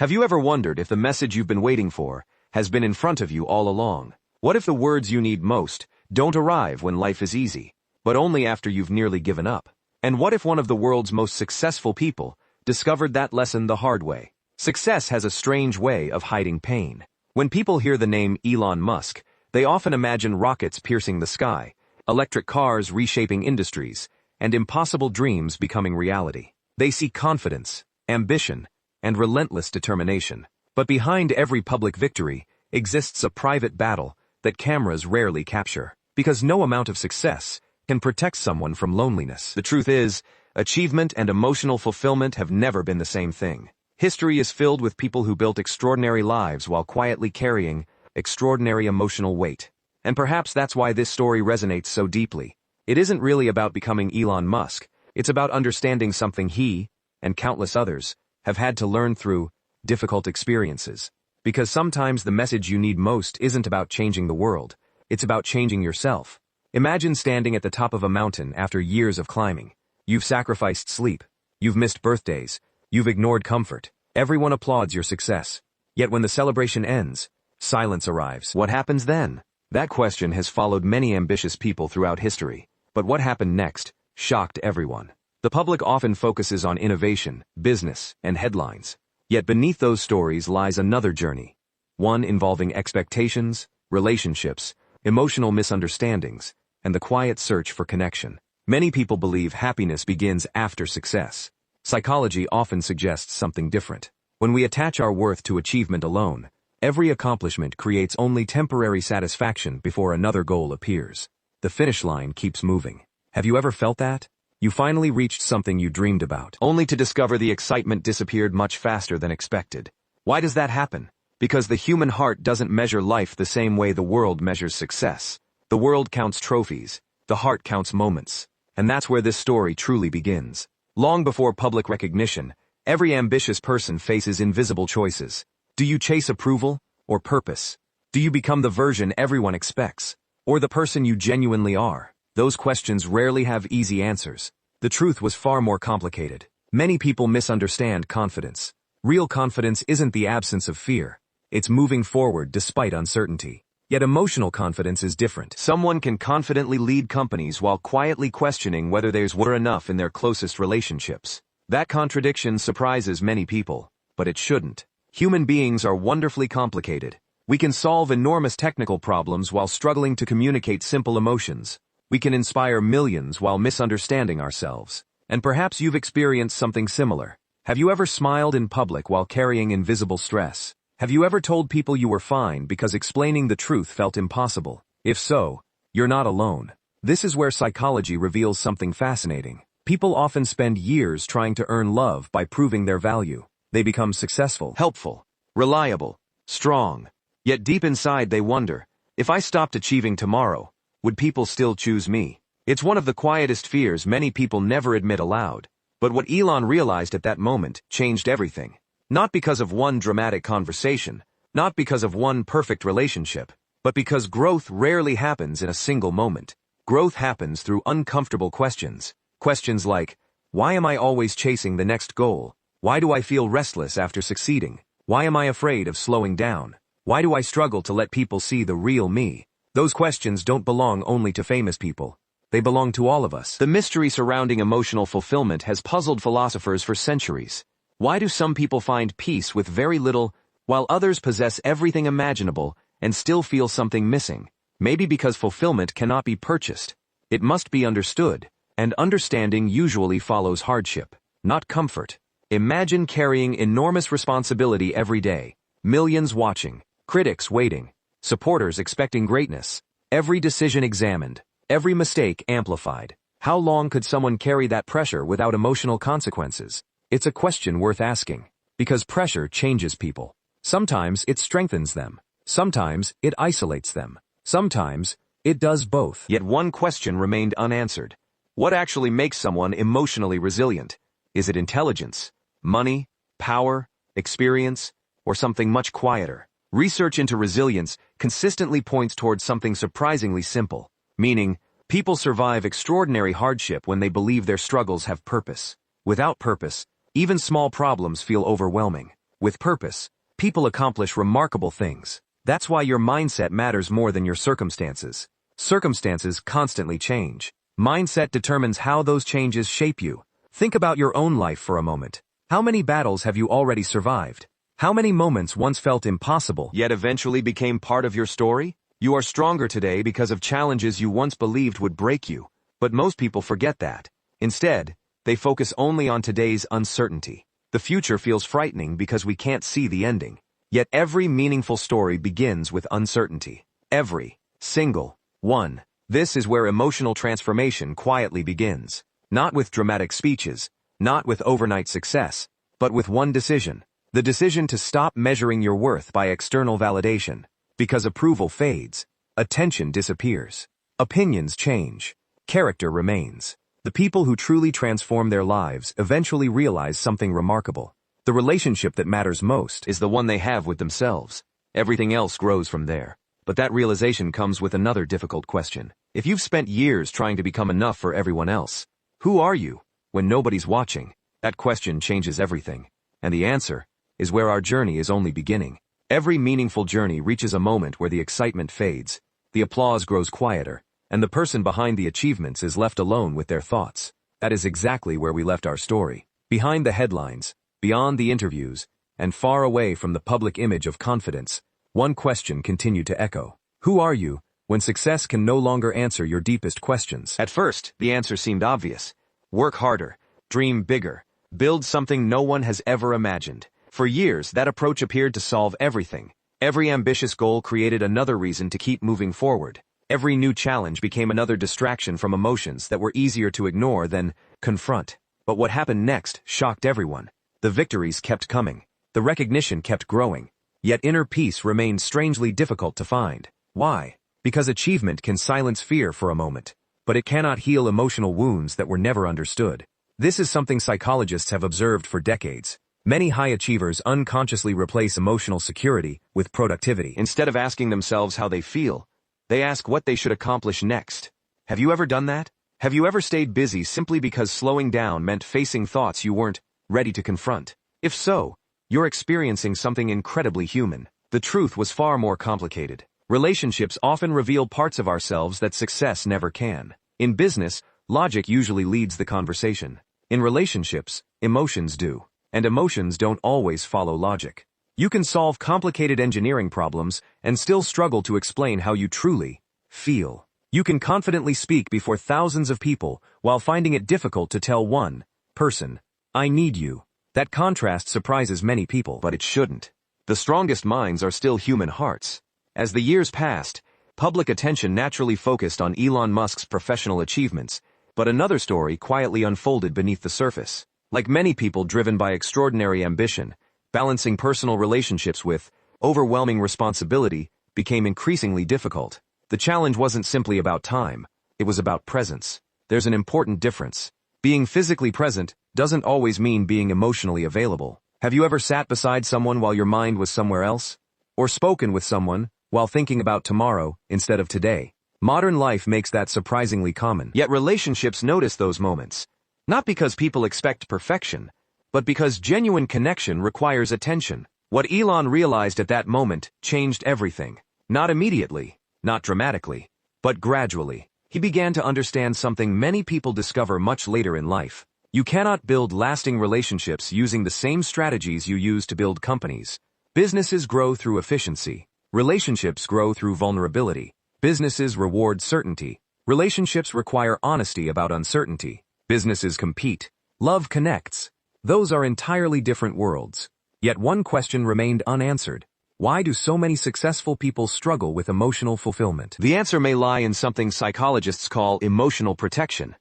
Have you ever wondered if the message you've been waiting for has been in front of you all along? What if the words you need most don't arrive when life is easy, but only after you've nearly given up? And what if one of the world's most successful people discovered that lesson the hard way? Success has a strange way of hiding pain. When people hear the name Elon Musk, they often imagine rockets piercing the sky, electric cars reshaping industries, and impossible dreams becoming reality. They see confidence, ambition, and relentless determination. But behind every public victory exists a private battle that cameras rarely capture, because no amount of success can protect someone from loneliness. The truth is, achievement and emotional fulfillment have never been the same thing. History is filled with people who built extraordinary lives while quietly carrying extraordinary emotional weight. And perhaps that's why this story resonates so deeply. It isn't really about becoming Elon Musk. It's about understanding something he, and countless others, have had to learn through difficult experiences. Because sometimes the message you need most isn't about changing the world, it's about changing yourself. Imagine standing at the top of a mountain after years of climbing. You've sacrificed sleep, you've missed birthdays, you've ignored comfort. Everyone applauds your success. Yet when the celebration ends, silence arrives. What happens then? That question has followed many ambitious people throughout history. But what happened next shocked everyone. The public often focuses on innovation, business, and headlines. Yet beneath those stories lies another journey. One involving expectations, relationships, emotional misunderstandings, and the quiet search for connection. Many people believe happiness begins after success. Psychology often suggests something different. When we attach our worth to achievement alone, every accomplishment creates only temporary satisfaction before another goal appears. The finish line keeps moving. Have you ever felt that? You finally reached something you dreamed about, only to discover the excitement disappeared much faster than expected. Why does that happen? Because the human heart doesn't measure life the same way the world measures success. The world counts trophies, the heart counts moments. And that's where this story truly begins. Long before public recognition, every ambitious person faces invisible choices. Do you chase approval or purpose? Do you become the version everyone expects, or the person you genuinely are? Those questions rarely have easy answers. The truth was far more complicated. Many people misunderstand confidence. Real confidence isn't the absence of fear. It's moving forward despite uncertainty. Yet emotional confidence is different. Someone can confidently lead companies while quietly questioning whether there's enough in their closest relationships. That contradiction surprises many people, but it shouldn't. Human beings are wonderfully complicated. We can solve enormous technical problems while struggling to communicate simple emotions. We can inspire millions while misunderstanding ourselves. And perhaps you've experienced something similar. Have you ever smiled in public while carrying invisible stress? Have you ever told people you were fine because explaining the truth felt impossible? If so, you're not alone. This is where psychology reveals something fascinating. People often spend years trying to earn love by proving their value. They become successful, helpful, reliable, strong. Yet deep inside they wonder, if I stopped achieving tomorrow, would people still choose me? It's one of the quietest fears many people never admit aloud. But what Elon realized at that moment changed everything. Not because of one dramatic conversation, not because of one perfect relationship, but because growth rarely happens in a single moment. Growth happens through uncomfortable questions. Questions like, why am I always chasing the next goal? Why do I feel restless after succeeding? Why am I afraid of slowing down? Why do I struggle to let people see the real me? Those questions don't belong only to famous people. They belong to all of us. The mystery surrounding emotional fulfillment has puzzled philosophers for centuries. Why do some people find peace with very little, while others possess everything imaginable and still feel something missing? Maybe because fulfillment cannot be purchased. It must be understood, and understanding usually follows hardship, not comfort. Imagine carrying enormous responsibility every day, millions watching, critics waiting, supporters expecting greatness, every decision examined, every mistake amplified. How long could someone carry that pressure without emotional consequences? It's a question worth asking, because pressure changes people. Sometimes it strengthens them. Sometimes it isolates them. Sometimes it does both. Yet one question remained unanswered. What actually makes someone emotionally resilient? Is it intelligence, money, power, experience, or something much quieter? Research into resilience consistently points towards something surprisingly simple, meaning, people survive extraordinary hardship when they believe their struggles have purpose. Without purpose, even small problems feel overwhelming. With purpose, people accomplish remarkable things. That's why your mindset matters more than your circumstances. Circumstances constantly change. Mindset determines how those changes shape you. Think about your own life for a moment. How many battles have you already survived? How many moments once felt impossible, yet eventually became part of your story? You are stronger today because of challenges you once believed would break you. But most people forget that. Instead, they focus only on today's uncertainty. The future feels frightening because we can't see the ending. Yet every meaningful story begins with uncertainty. Every single one. This is where emotional transformation quietly begins. Not with dramatic speeches, not with overnight success, but with one decision. The decision to stop measuring your worth by external validation. Because approval fades, attention disappears, opinions change, character remains. The people who truly transform their lives eventually realize something remarkable. The relationship that matters most is the one they have with themselves. Everything else grows from there. But that realization comes with another difficult question. If you've spent years trying to become enough for everyone else, who are you when nobody's watching? That question changes everything. And the answer is where our journey is only beginning. Every meaningful journey reaches a moment where the excitement fades, the applause grows quieter, and the person behind the achievements is left alone with their thoughts. That is exactly where we left our story. Behind the headlines, beyond the interviews, and far away from the public image of confidence, one question continued to echo. Who are you when success can no longer answer your deepest questions? At first, the answer seemed obvious. Work harder, dream bigger, build something no one has ever imagined. For years, that approach appeared to solve everything. Every ambitious goal created another reason to keep moving forward. Every new challenge became another distraction from emotions that were easier to ignore than confront. But what happened next shocked everyone. The victories kept coming. The recognition kept growing. Yet inner peace remained strangely difficult to find. Why? Because achievement can silence fear for a moment, but it cannot heal emotional wounds that were never understood. This is something psychologists have observed for decades. Many high achievers unconsciously replace emotional security with productivity. Instead of asking themselves how they feel, they ask what they should accomplish next. Have you ever done that? Have you ever stayed busy simply because slowing down meant facing thoughts you weren't ready to confront? If so, you're experiencing something incredibly human. The truth was far more complicated. Relationships often reveal parts of ourselves that success never can. In business, logic usually leads the conversation. In relationships, emotions do. And emotions don't always follow logic. You can solve complicated engineering problems and still struggle to explain how you truly feel. You can confidently speak before thousands of people while finding it difficult to tell one person, I need you. That contrast surprises many people, but it shouldn't. The strongest minds are still human hearts. As the years passed, public attention naturally focused on Elon Musk's professional achievements, but another story quietly unfolded beneath the surface. Like many people driven by extraordinary ambition, balancing personal relationships with overwhelming responsibility became increasingly difficult. The challenge wasn't simply about time, it was about presence. There's an important difference. Being physically present doesn't always mean being emotionally available. Have you ever sat beside someone while your mind was somewhere else? Or spoken with someone while thinking about tomorrow instead of today? Modern life makes that surprisingly common. Yet relationships notice those moments. Not because people expect perfection, but because genuine connection requires attention. What Elon realized at that moment changed everything. Not immediately, not dramatically, but gradually. He began to understand something many people discover much later in life. You cannot build lasting relationships using the same strategies you use to build companies. Businesses grow through efficiency. Relationships grow through vulnerability. Businesses reward certainty. Relationships require honesty about uncertainty. Businesses compete. Love connects. Those are entirely different worlds. Yet one question remained unanswered. Why do so many successful people struggle with emotional fulfillment? The answer may lie in something psychologists call emotional protection.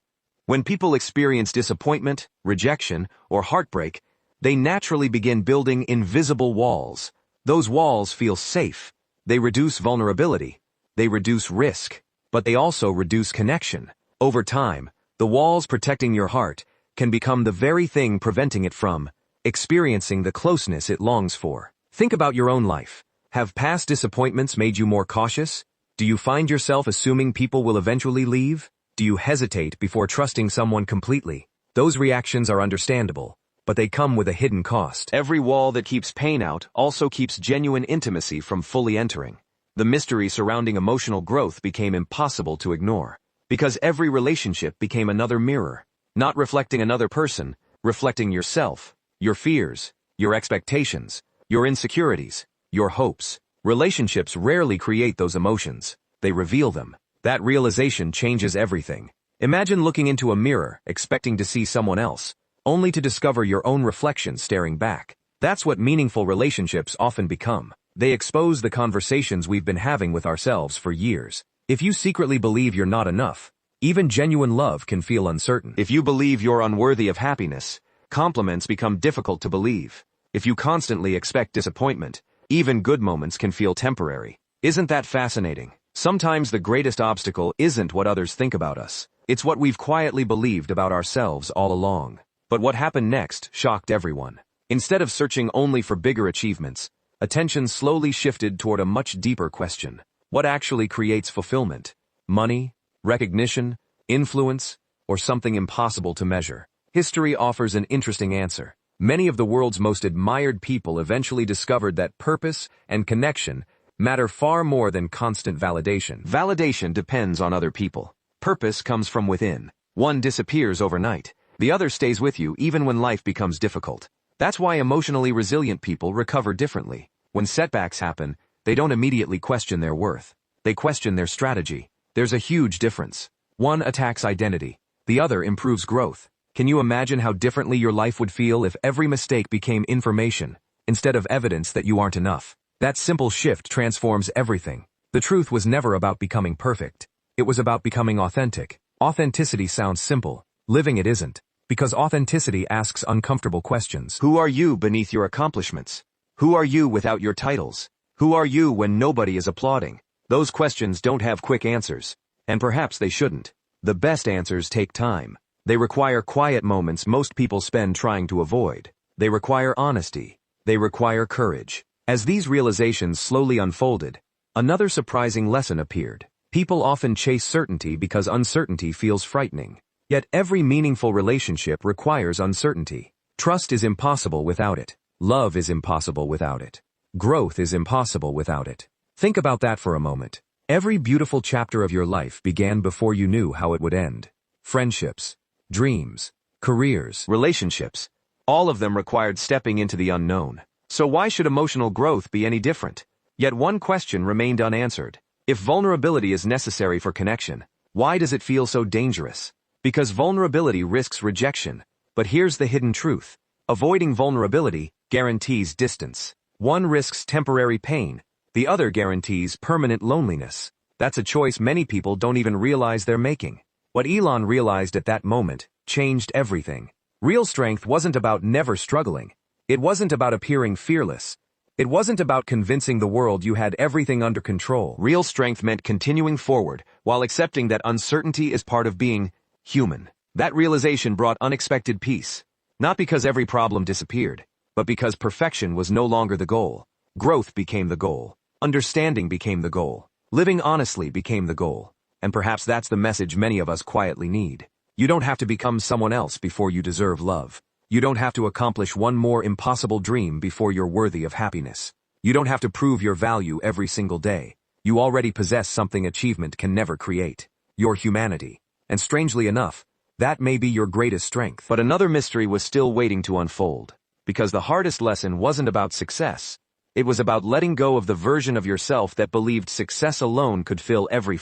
When people experience disappointment, rejection, or heartbreak, they naturally begin building invisible walls. Those walls feel safe. They reduce vulnerability. They reduce risk. But they also reduce connection. Over time, the walls protecting your heart can become the very thing preventing it from experiencing the closeness it longs for. Think about your own life. Have past disappointments made you more cautious? Do you find yourself assuming people will eventually leave? Do you hesitate before trusting someone completely? Those reactions are understandable, but they come with a hidden cost. Every wall that keeps pain out also keeps genuine intimacy from fully entering. The mystery surrounding emotional growth became impossible to ignore, because every relationship became another mirror, not reflecting another person, reflecting yourself, your fears, your expectations, your insecurities, your hopes. Relationships rarely create those emotions, they reveal them. That realization changes everything. Imagine looking into a mirror, expecting to see someone else, only to discover your own reflection staring back. That's what meaningful relationships often become. They expose the conversations we've been having with ourselves for years. If you secretly believe you're not enough, even genuine love can feel uncertain. If you believe you're unworthy of happiness, compliments become difficult to believe. If you constantly expect disappointment, even good moments can feel temporary. Isn't that fascinating? Sometimes the greatest obstacle isn't what others think about us. It's what we've quietly believed about ourselves all along. But what happened next shocked everyone. Instead of searching only for bigger achievements, attention slowly shifted toward a much deeper question. What actually creates fulfillment? Money, recognition, influence, or something impossible to measure? History offers an interesting answer. Many of the world's most admired people eventually discovered that purpose and connection matter far more than constant validation. Validation depends on other people. Purpose comes from within. One disappears overnight. The other stays with you even when life becomes difficult. That's why emotionally resilient people recover differently. When setbacks happen, they don't immediately question their worth. They question their strategy. There's a huge difference. One attacks identity. The other improves growth. Can you imagine how differently your life would feel if every mistake became information, instead of evidence that you aren't enough? That simple shift transforms everything. The truth was never about becoming perfect. It was about becoming authentic. Authenticity sounds simple. Living it isn't. Because authenticity asks uncomfortable questions. Who are you beneath your accomplishments? Who are you without your titles? Who are you when nobody is applauding? Those questions don't have quick answers. And perhaps they shouldn't. The best answers take time. They require quiet moments most people spend trying to avoid. They require honesty. They require courage. As these realizations slowly unfolded, another surprising lesson appeared. People often chase certainty because uncertainty feels frightening. Yet every meaningful relationship requires uncertainty. Trust is impossible without it. Love is impossible without it. Growth is impossible without it. Think about that for a moment. Every beautiful chapter of your life began before you knew how it would end. Friendships, dreams, careers, relationships, all of them required stepping into the unknown. So why should emotional growth be any different? Yet one question remained unanswered. If vulnerability is necessary for connection, why does it feel so dangerous? Because vulnerability risks rejection. But here's the hidden truth. Avoiding vulnerability guarantees distance. One risks temporary pain, the other guarantees permanent loneliness. That's a choice many people don't even realize they're making. What Elon realized at that moment changed everything. Real strength wasn't about never struggling. It wasn't about appearing fearless. It wasn't about convincing the world you had everything under control. Real strength meant continuing forward while accepting that uncertainty is part of being human. That realization brought unexpected peace. Not because every problem disappeared, but because perfection was no longer the goal. Growth became the goal. Understanding became the goal. Living honestly became the goal. And perhaps that's the message many of us quietly need. You don't have to become someone else before you deserve love. You don't have to accomplish one more impossible dream before you're worthy of happiness. You don't have to prove your value every single day. You already possess something achievement can never create. Your humanity. And strangely enough, that may be your greatest strength. But another mystery was still waiting to unfold. Because the hardest lesson wasn't about success. It was about letting go of the version of yourself that believed success alone could fill every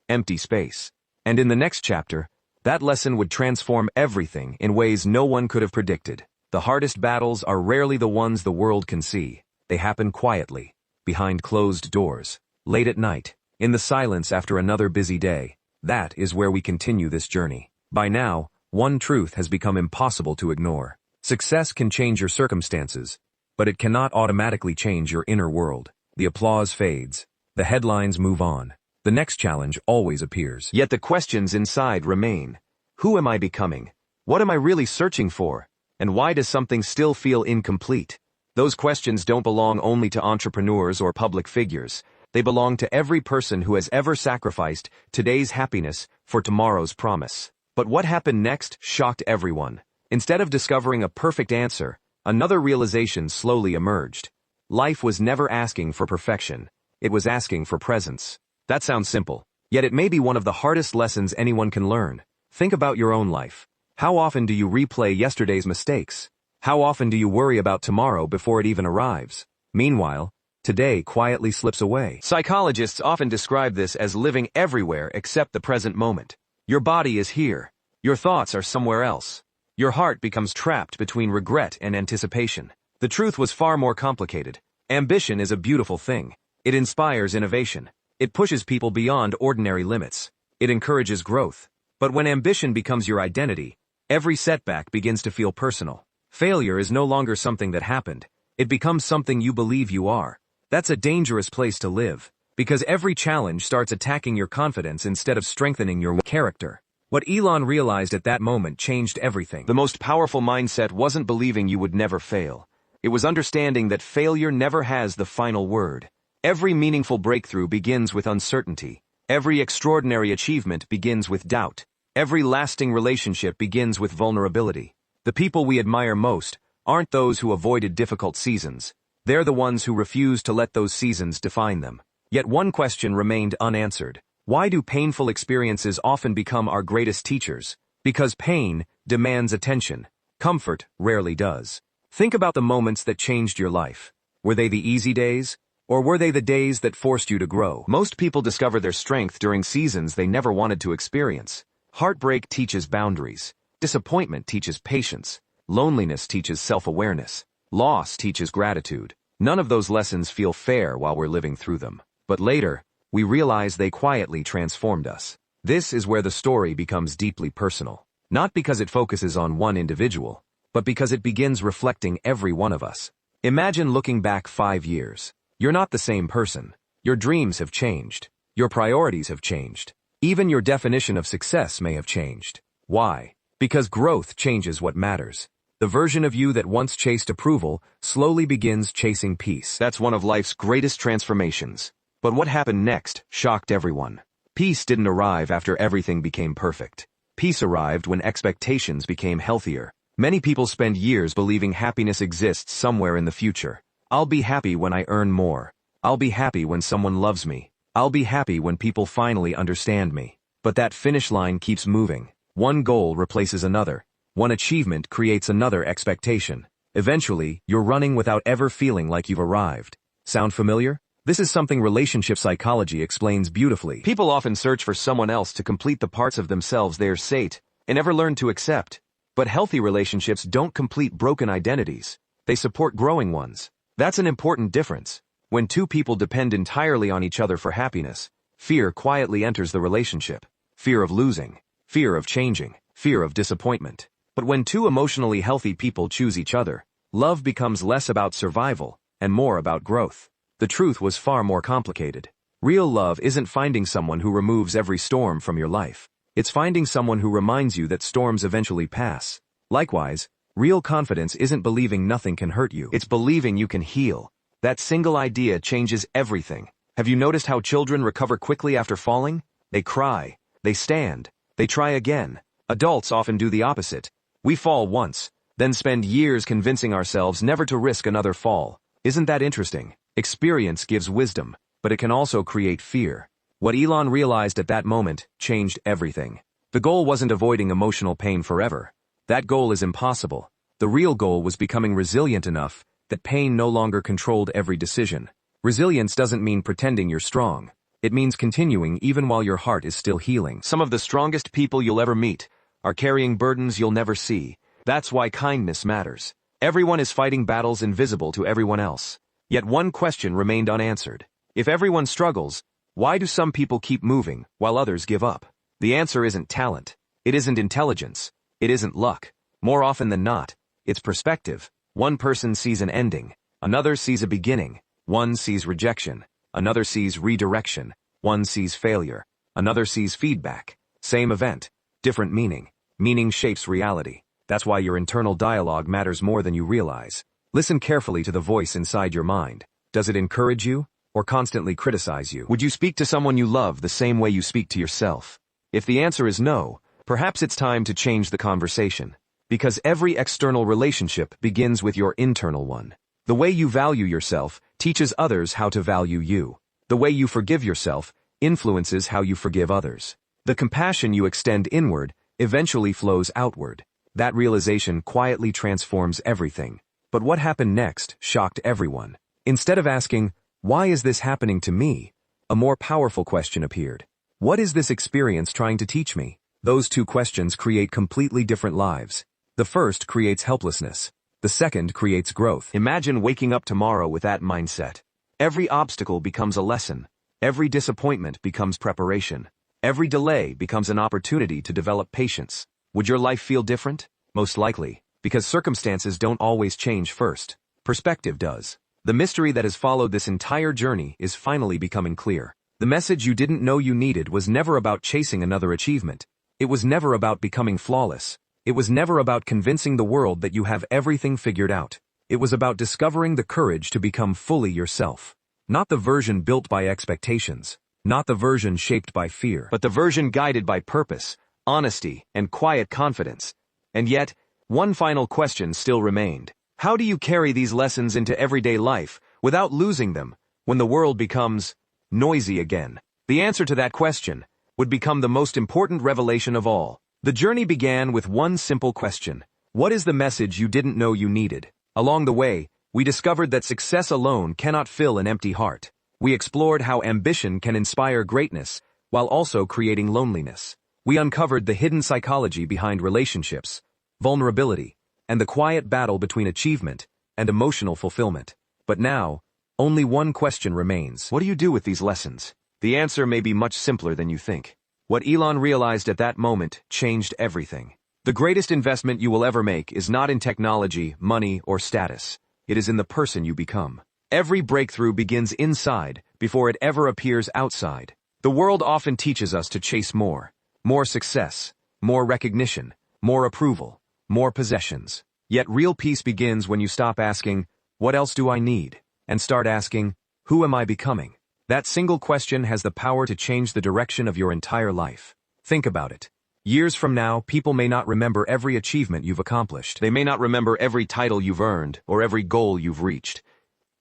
empty space. And in the next chapter, that lesson would transform everything in ways no one could have predicted. The hardest battles are rarely the ones the world can see. They happen quietly, behind closed doors, late at night, in the silence after another busy day. That is where we continue this journey. By now, one truth has become impossible to ignore. Success can change your circumstances, but it cannot automatically change your inner world. The applause fades. The headlines move on. The next challenge always appears. Yet the questions inside remain. Who am I becoming? What am I really searching for? And why does something still feel incomplete? Those questions don't belong only to entrepreneurs or public figures. They belong to every person who has ever sacrificed today's happiness for tomorrow's promise. But what happened next shocked everyone. Instead of discovering a perfect answer, another realization slowly emerged. Life was never asking for perfection. It was asking for presence. That sounds simple, yet it may be one of the hardest lessons anyone can learn. Think about your own life. How often do you replay yesterday's mistakes? How often do you worry about tomorrow before it even arrives? Meanwhile, today quietly slips away. Psychologists often describe this as living everywhere except the present moment. Your body is here. Your thoughts are somewhere else. Your heart becomes trapped between regret and anticipation. The truth was far more complicated. Ambition is a beautiful thing. It inspires innovation. It pushes people beyond ordinary limits. It encourages growth. But when ambition becomes your identity, every setback begins to feel personal. Failure is no longer something that happened. It becomes something you believe you are. That's a dangerous place to live, because every challenge starts attacking your confidence instead of strengthening your character. What Elon realized at that moment changed everything. The most powerful mindset wasn't believing you would never fail. It was understanding that failure never has the final word. Every meaningful breakthrough begins with uncertainty. Every extraordinary achievement begins with doubt. Every lasting relationship begins with vulnerability. The people we admire most aren't those who avoided difficult seasons. They're the ones who refused to let those seasons define them. Yet one question remained unanswered. Why do painful experiences often become our greatest teachers? Because pain demands attention. Comfort rarely does. Think about the moments that changed your life. Were they the easy days? Or were they the days that forced you to grow? Most people discover their strength during seasons they never wanted to experience. Heartbreak teaches boundaries. Disappointment teaches patience. Loneliness teaches self-awareness. Loss teaches gratitude. None of those lessons feel fair while we're living through them. But later, we realize they quietly transformed us. This is where the story becomes deeply personal. Not because it focuses on one individual, but because it begins reflecting every one of us. Imagine looking back 5 years. You're not the same person. Your dreams have changed. Your priorities have changed. Even your definition of success may have changed. Why? Because growth changes what matters. The version of you that once chased approval slowly begins chasing peace. That's one of life's greatest transformations. But what happened next shocked everyone. Peace didn't arrive after everything became perfect. Peace arrived when expectations became healthier. Many people spend years believing happiness exists somewhere in the future. I'll be happy when I earn more. I'll be happy when someone loves me. I'll be happy when people finally understand me. But that finish line keeps moving. One goal replaces another. One achievement creates another expectation. Eventually, you're running without ever feeling like you've arrived. Sound familiar? This is something relationship psychology explains beautifully. People often search for someone else to complete the parts of themselves they are sate and never learn to accept. But healthy relationships don't complete broken identities. They support growing ones. That's an important difference. When two people depend entirely on each other for happiness, fear quietly enters the relationship. Fear of losing. Fear of changing. Fear of disappointment. But when two emotionally healthy people choose each other, love becomes less about survival and more about growth. The truth was far more complicated. Real love isn't finding someone who removes every storm from your life. It's finding someone who reminds you that storms eventually pass. Likewise, real confidence isn't believing nothing can hurt you. It's believing you can heal. That single idea changes everything. Have you noticed how children recover quickly after falling? They cry. They stand. They try again. Adults often do the opposite. We fall once, then spend years convincing ourselves never to risk another fall. Isn't that interesting? Experience gives wisdom, but it can also create fear. What Elon realized at that moment changed everything. The goal wasn't avoiding emotional pain forever. That goal is impossible. The real goal was becoming resilient enough that pain no longer controlled every decision. Resilience doesn't mean pretending you're strong. It means continuing even while your heart is still healing. Some of the strongest people you'll ever meet are carrying burdens you'll never see. That's why kindness matters. Everyone is fighting battles invisible to everyone else. Yet one question remained unanswered. If everyone struggles, why do some people keep moving while others give up? The answer isn't talent. It isn't intelligence. It isn't luck. More often than not, it's perspective. One person sees an ending. Another sees a beginning. One sees rejection. Another sees redirection. One sees failure. Another sees feedback. Same event, different meaning. Meaning shapes reality. That's why your internal dialogue matters more than you realize. Listen carefully to the voice inside your mind. Does it encourage you or constantly criticize you? Would you speak to someone you love the same way you speak to yourself? If the answer is no, perhaps it's time to change the conversation. Because every external relationship begins with your internal one. The way you value yourself teaches others how to value you. The way you forgive yourself influences how you forgive others. The compassion you extend inward eventually flows outward. That realization quietly transforms everything. But what happened next shocked everyone. Instead of asking, "Why is this happening to me?" a more powerful question appeared. What is this experience trying to teach me? Those two questions create completely different lives. The first creates helplessness. The second creates growth. Imagine waking up tomorrow with that mindset. Every obstacle becomes a lesson. Every disappointment becomes preparation. Every delay becomes an opportunity to develop patience. Would your life feel different? Most likely, because circumstances don't always change first. Perspective does. The mystery that has followed this entire journey is finally becoming clear. The message you didn't know you needed was never about chasing another achievement. It was never about becoming flawless. It was never about convincing the world that you have everything figured out. It was about discovering the courage to become fully yourself. Not the version built by expectations. Not the version shaped by fear. But the version guided by purpose, honesty, and quiet confidence. And yet, one final question still remained. How do you carry these lessons into everyday life without losing them when the world becomes noisy again? The answer to that question would become the most important revelation of all. The journey began with one simple question. What is the message you didn't know you needed? Along the way, we discovered that success alone cannot fill an empty heart. We explored how ambition can inspire greatness while also creating loneliness. We uncovered the hidden psychology behind relationships, vulnerability, and the quiet battle between achievement and emotional fulfillment. But now, only one question remains. What do you do with these lessons? The answer may be much simpler than you think. What Elon realized at that moment changed everything. The greatest investment you will ever make is not in technology, money, or status. It is in the person you become. Every breakthrough begins inside before it ever appears outside. The world often teaches us to chase more. More success, more recognition, more approval, more possessions. Yet real peace begins when you stop asking, "What else do I need?" and start asking, "Who am I becoming?" That single question has the power to change the direction of your entire life. Think about it. Years from now, people may not remember every achievement you've accomplished. They may not remember every title you've earned or every goal you've reached.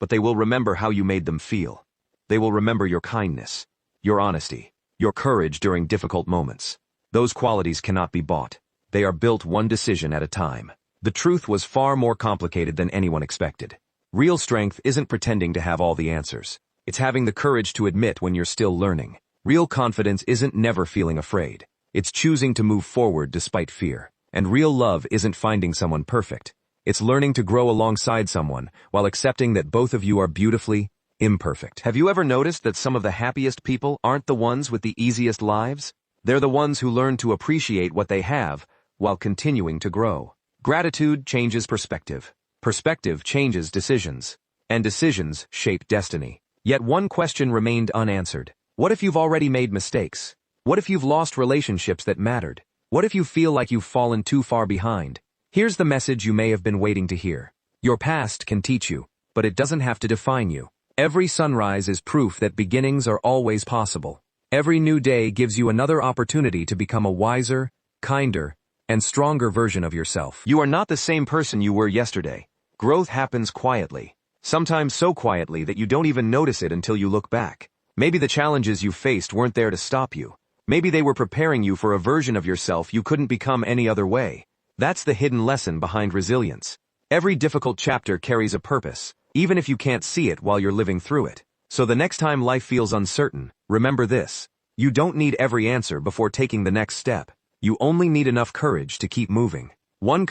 But they will remember how you made them feel. They will remember your kindness, your honesty, your courage during difficult moments. Those qualities cannot be bought. They are built one decision at a time. The truth was far more complicated than anyone expected. Real strength isn't pretending to have all the answers. It's having the courage to admit when you're still learning. Real confidence isn't never feeling afraid. It's choosing to move forward despite fear. And real love isn't finding someone perfect. It's learning to grow alongside someone while accepting that both of you are beautifully imperfect. Have you ever noticed that some of the happiest people aren't the ones with the easiest lives? They're the ones who learn to appreciate what they have while continuing to grow. Gratitude changes perspective. Perspective changes decisions. And decisions shape destiny. Yet one question remained unanswered. What if you've already made mistakes? What if you've lost relationships that mattered? What if you feel like you've fallen too far behind? Here's the message you may have been waiting to hear. Your past can teach you, but it doesn't have to define you. Every sunrise is proof that beginnings are always possible. Every new day gives you another opportunity to become a wiser, kinder, and stronger version of yourself. You are not the same person you were yesterday. Growth happens quietly. Sometimes so quietly that you don't even notice it until you look back. Maybe the challenges you faced weren't there to stop you. Maybe they were preparing you for a version of yourself you couldn't become any other way. That's the hidden lesson behind resilience. Every difficult chapter carries a purpose, even if you can't see it while you're living through it. So the next time life feels uncertain, remember this. You don't need every answer before taking the next step. You only need enough courage to keep moving. One